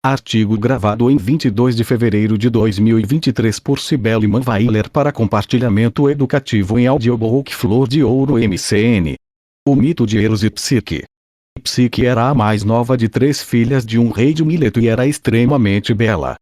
Artigo gravado em 22 de fevereiro de 2023 por Cibele Manweiler para compartilhamento educativo em audiobook Flor de Ouro MCN. O mito de Eros e Psique. Psique era a mais nova de 3 filhas de um rei de Mileto e era extremamente bela.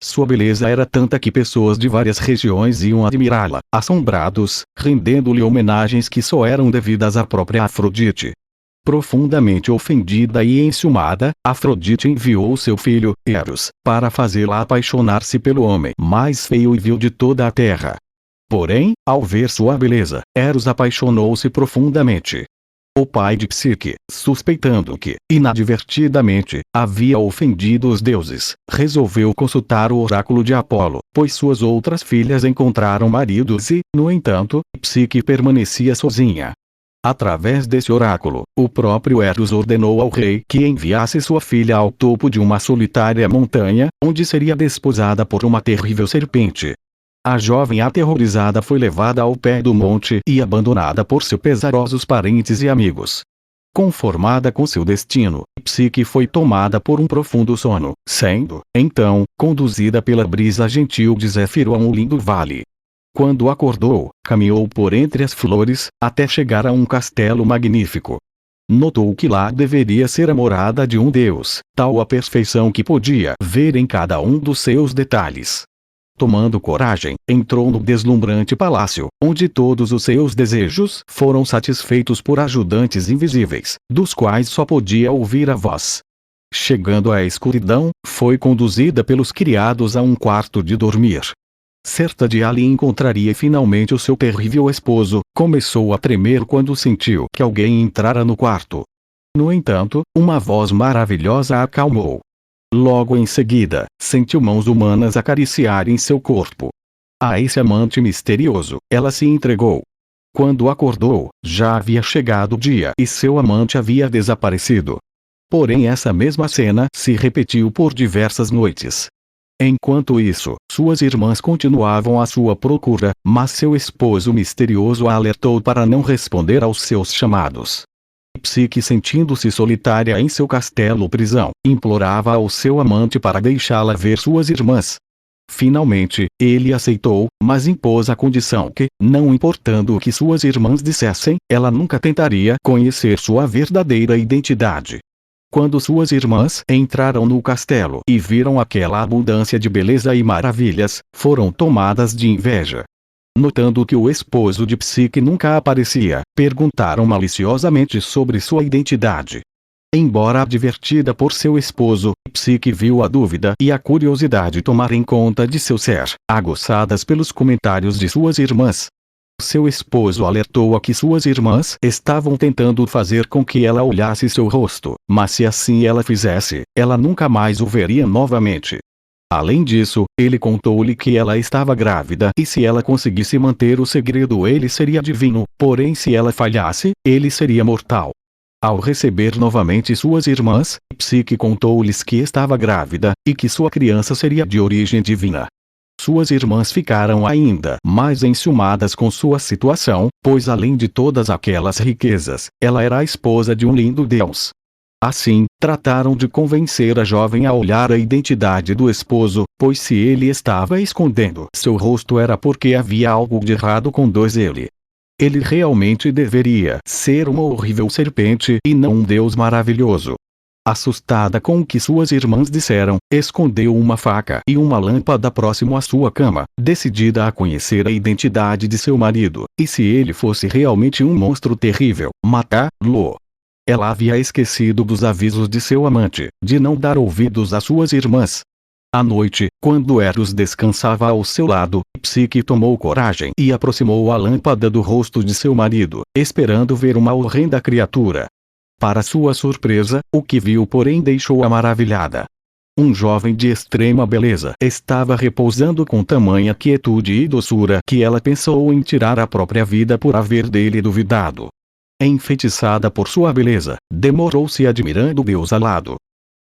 Sua beleza era tanta que pessoas de várias regiões iam admirá-la, assombrados, rendendo-lhe homenagens que só eram devidas à própria Afrodite. Profundamente ofendida e enciumada, Afrodite enviou seu filho, Eros, para fazê-la apaixonar-se pelo homem mais feio e vil de toda a terra. Porém, ao ver sua beleza, Eros apaixonou-se profundamente. O pai de Psique, suspeitando que, inadvertidamente, havia ofendido os deuses, resolveu consultar o oráculo de Apolo, pois suas outras filhas encontraram maridos e, no entanto, Psique permanecia sozinha. Através desse oráculo, o próprio Eros ordenou ao rei que enviasse sua filha ao topo de uma solitária montanha, onde seria desposada por uma terrível serpente. A jovem aterrorizada foi levada ao pé do monte e abandonada por seus pesarosos parentes e amigos. Conformada com seu destino, Psique foi tomada por um profundo sono, sendo, então, conduzida pela brisa gentil de Zéfiro a um lindo vale. Quando acordou, caminhou por entre as flores, até chegar a um castelo magnífico. Notou que lá deveria ser a morada de um deus, tal a perfeição que podia ver em cada um dos seus detalhes. Tomando coragem, entrou no deslumbrante palácio, onde todos os seus desejos foram satisfeitos por ajudantes invisíveis, dos quais só podia ouvir a voz. Chegando à escuridão, foi conduzida pelos criados a um quarto de dormir. Certa de ali encontraria finalmente o seu terrível esposo, começou a tremer quando sentiu que alguém entrara no quarto. No entanto, uma voz maravilhosa a acalmou. Logo em seguida, sentiu mãos humanas acariciarem seu corpo. A esse amante misterioso, ela se entregou. Quando acordou, já havia chegado o dia e seu amante havia desaparecido. Porém essa mesma cena se repetiu por diversas noites. Enquanto isso, suas irmãs continuavam à sua procura, mas seu esposo misterioso a alertou para não responder aos seus chamados. Psique, sentindo-se solitária em seu castelo-prisão, implorava ao seu amante para deixá-la ver suas irmãs. Finalmente, ele aceitou, mas impôs a condição que, não importando o que suas irmãs dissessem, ela nunca tentaria conhecer sua verdadeira identidade. Quando suas irmãs entraram no castelo e viram aquela abundância de beleza e maravilhas, foram tomadas de inveja. Notando que o esposo de Psique nunca aparecia, perguntaram maliciosamente sobre sua identidade. Embora advertida por seu esposo, Psique viu a dúvida e a curiosidade tomarem conta de seu ser, aguçadas pelos comentários de suas irmãs. Seu esposo alertou-a que suas irmãs estavam tentando fazer com que ela olhasse seu rosto, mas se assim ela fizesse, ela nunca mais o veria novamente. Além disso, ele contou-lhe que ela estava grávida e se ela conseguisse manter o segredo ele seria divino, porém se ela falhasse, ele seria mortal. Ao receber novamente suas irmãs, Psique contou-lhes que estava grávida, e que sua criança seria de origem divina. Suas irmãs ficaram ainda mais enciumadas com sua situação, pois além de todas aquelas riquezas, ela era a esposa de um lindo deus. Assim, trataram de convencer a jovem a olhar a identidade do esposo, pois se ele estava escondendo seu rosto era porque havia algo de errado com ele. Ele realmente deveria ser uma horrível serpente e não um deus maravilhoso. Assustada com o que suas irmãs disseram, escondeu uma faca e uma lâmpada próximo à sua cama, decidida a conhecer a identidade de seu marido, e se ele fosse realmente um monstro terrível, matá-lo. Ela havia esquecido dos avisos de seu amante, de não dar ouvidos às suas irmãs. À noite, quando Eros descansava ao seu lado, Psique tomou coragem e aproximou a lâmpada do rosto de seu marido, esperando ver uma horrenda criatura. Para sua surpresa, o que viu porém deixou-a maravilhada. Um jovem de extrema beleza estava repousando com tamanha quietude e doçura que ela pensou em tirar a própria vida por haver dele duvidado. Enfeitiçada por sua beleza, demorou-se admirando o Deus alado.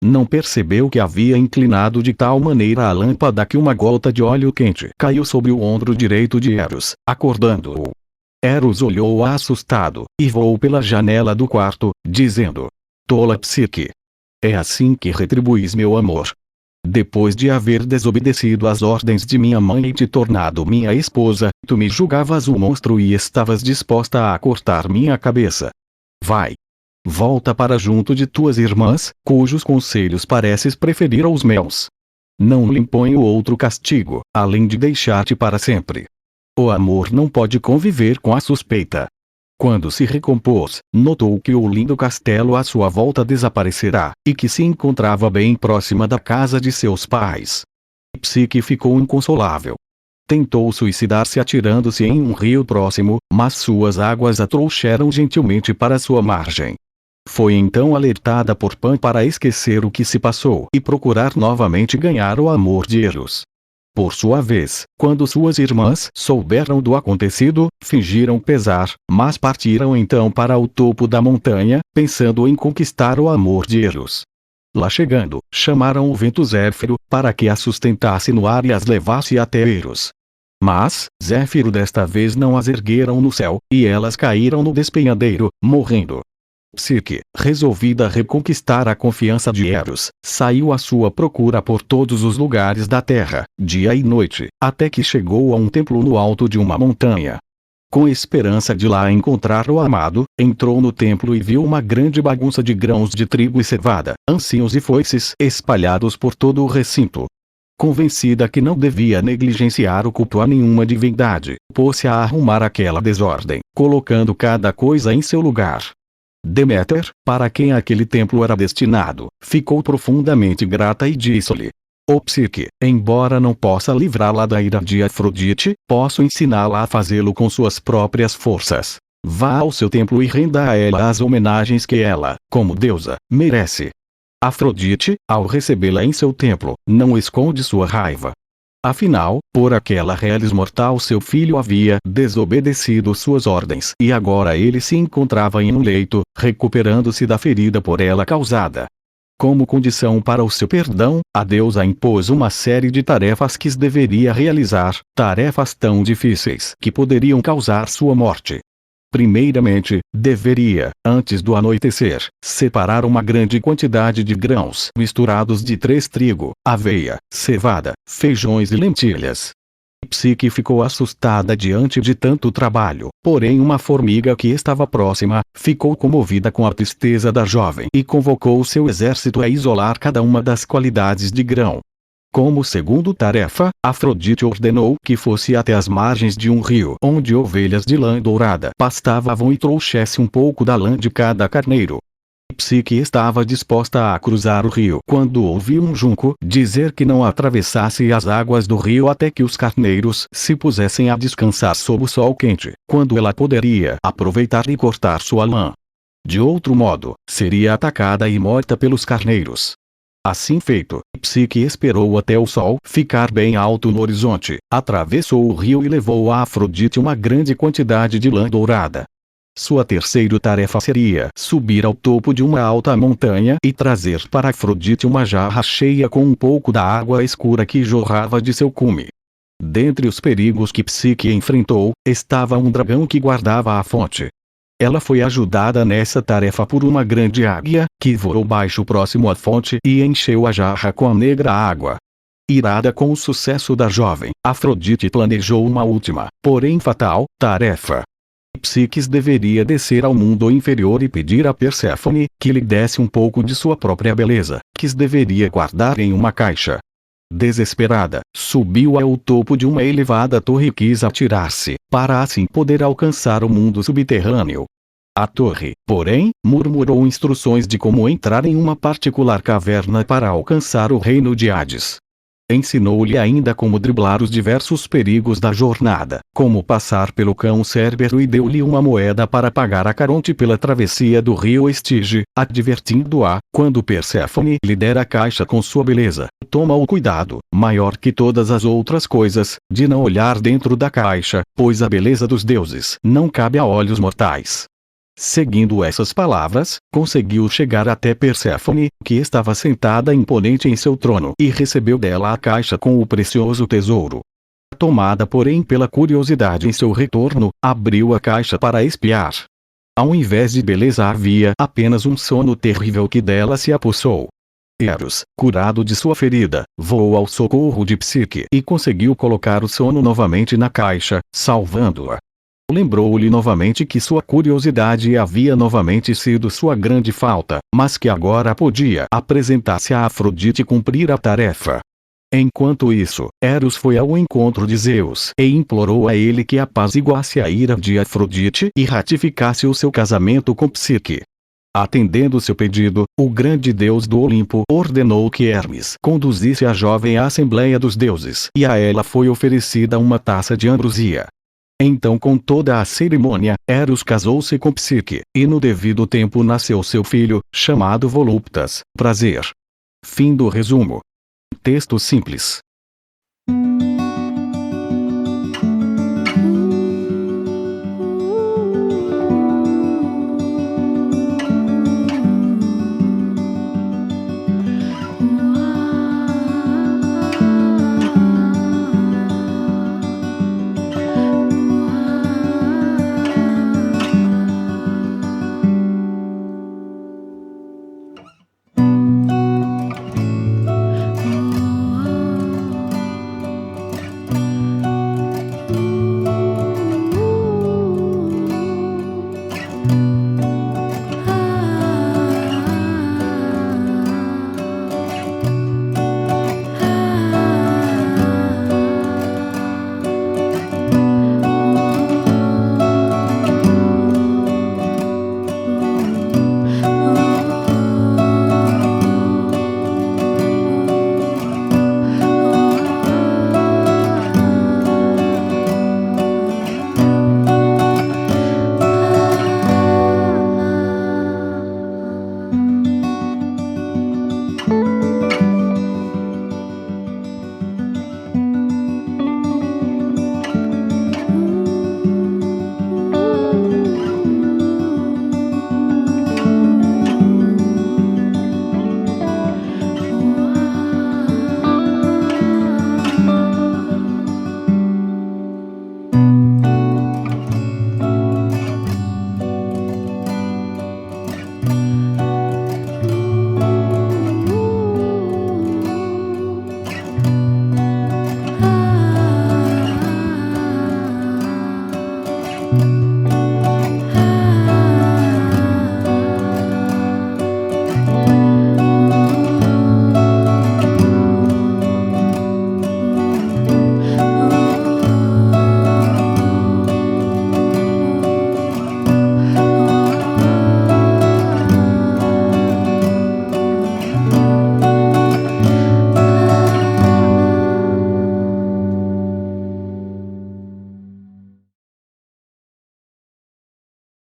Não percebeu que havia inclinado de tal maneira a lâmpada que uma gota de óleo quente caiu sobre o ombro direito de Eros, acordando-o. Eros olhou-a assustado, e voou pela janela do quarto, dizendo: "Tola Psique! É assim que retribuís meu amor. Depois de haver desobedecido às ordens de minha mãe e te tornado minha esposa, tu me julgavas um monstro e estavas disposta a cortar minha cabeça. Vai. Volta para junto de tuas irmãs, cujos conselhos pareces preferir aos meus. Não lhe imponho outro castigo, além de deixar-te para sempre. O amor não pode conviver com a suspeita. Quando se recompôs, notou que o lindo castelo à sua volta desaparecerá, e que se encontrava bem próxima da casa de seus pais. Psique ficou inconsolável. Tentou suicidar-se atirando-se em um rio próximo, mas suas águas a trouxeram gentilmente para sua margem. Foi então alertada por Pan para esquecer o que se passou e procurar novamente ganhar o amor de Eros. Por sua vez, quando suas irmãs souberam do acontecido, fingiram pesar, mas partiram então para o topo da montanha, pensando em conquistar o amor de Eros. Lá chegando, chamaram o vento Zéfiro, para que as sustentasse no ar e as levasse até Eros. Mas, Zéfiro desta vez não as ergueram no céu, e elas caíram no despenhadeiro, morrendo. Psique, resolvida a reconquistar a confiança de Eros, saiu à sua procura por todos os lugares da terra, dia e noite, até que chegou a um templo no alto de uma montanha. Com esperança de lá encontrar o amado, entrou no templo e viu uma grande bagunça de grãos de trigo e cevada, ancinhos e foices espalhados por todo o recinto. Convencida que não devia negligenciar o culto a nenhuma divindade, pôs-se a arrumar aquela desordem, colocando cada coisa em seu lugar. Deméter, para quem aquele templo era destinado, ficou profundamente grata e disse-lhe: Ó Psique, embora não possa livrá-la da ira de Afrodite, posso ensiná-la a fazê-lo com suas próprias forças. Vá ao seu templo e renda a ela as homenagens que ela, como deusa, merece. Afrodite, ao recebê-la em seu templo, não esconde sua raiva. Afinal, por aquela reles mortal seu filho havia desobedecido suas ordens e agora ele se encontrava em um leito, recuperando-se da ferida por ela causada. Como condição para o seu perdão, a deusa impôs uma série de tarefas que deveria realizar, tarefas tão difíceis que poderiam causar sua morte. Primeiramente, deveria, antes do anoitecer, separar uma grande quantidade de grãos misturados de trigo, aveia, cevada, feijões e lentilhas. Psique ficou assustada diante de tanto trabalho, porém uma formiga que estava próxima, ficou comovida com a tristeza da jovem e convocou seu exército a isolar cada uma das qualidades de grão. Como segunda tarefa, Afrodite ordenou que fosse até as margens de um rio onde ovelhas de lã dourada pastavam e trouxesse um pouco da lã de cada carneiro. Psique estava disposta a cruzar o rio quando ouviu um junco dizer que não atravessasse as águas do rio até que os carneiros se pusessem a descansar sob o sol quente, quando ela poderia aproveitar e cortar sua lã. De outro modo, seria atacada e morta pelos carneiros. Assim feito, Psique esperou até o sol ficar bem alto no horizonte, atravessou o rio e levou a Afrodite uma grande quantidade de lã dourada. Sua terceira tarefa seria subir ao topo de uma alta montanha e trazer para Afrodite uma jarra cheia com um pouco da água escura que jorrava de seu cume. Dentre os perigos que Psique enfrentou, estava um dragão que guardava a fonte. Ela foi ajudada nessa tarefa por uma grande águia, que voou baixo próximo à fonte e encheu a jarra com a negra água. Irada com o sucesso da jovem, Afrodite planejou uma última, porém fatal, tarefa. Psique deveria descer ao mundo inferior e pedir a Perséfone que lhe desse um pouco de sua própria beleza, que deveria guardar em uma caixa. Desesperada, subiu ao topo de uma elevada torre e quis atirar-se, para assim poder alcançar o mundo subterrâneo. A torre, porém, murmurou instruções de como entrar em uma particular caverna para alcançar o reino de Hades. Ensinou-lhe ainda como driblar os diversos perigos da jornada, como passar pelo cão Cérbero e deu-lhe uma moeda para pagar a Caronte pela travessia do rio Estige, advertindo-a, quando Perséfone lhe der a caixa com sua beleza, toma o cuidado, maior que todas as outras coisas, de não olhar dentro da caixa, pois a beleza dos deuses não cabe a olhos mortais. Seguindo essas palavras, conseguiu chegar até Perséfone, que estava sentada imponente em seu trono, e recebeu dela a caixa com o precioso tesouro. Tomada porém pela curiosidade em seu retorno, abriu a caixa para espiar. Ao invés de beleza havia apenas um sono terrível que dela se apossou. Eros, curado de sua ferida, voou ao socorro de Psique e conseguiu colocar o sono novamente na caixa, salvando-a. Lembrou-lhe novamente que sua curiosidade havia novamente sido sua grande falta, mas que agora podia apresentar-se a Afrodite e cumprir a tarefa. Enquanto isso, Eros foi ao encontro de Zeus e implorou a ele que apaziguasse a ira de Afrodite e ratificasse o seu casamento com Psique. Atendendo seu pedido, o grande deus do Olimpo ordenou que Hermes conduzisse a jovem à Assembleia dos Deuses e a ela foi oferecida uma taça de ambrosia. Então, com toda a cerimônia, Eros casou-se com Psique, e no devido tempo nasceu seu filho, chamado Voluptas, prazer. Fim do resumo. Texto simples.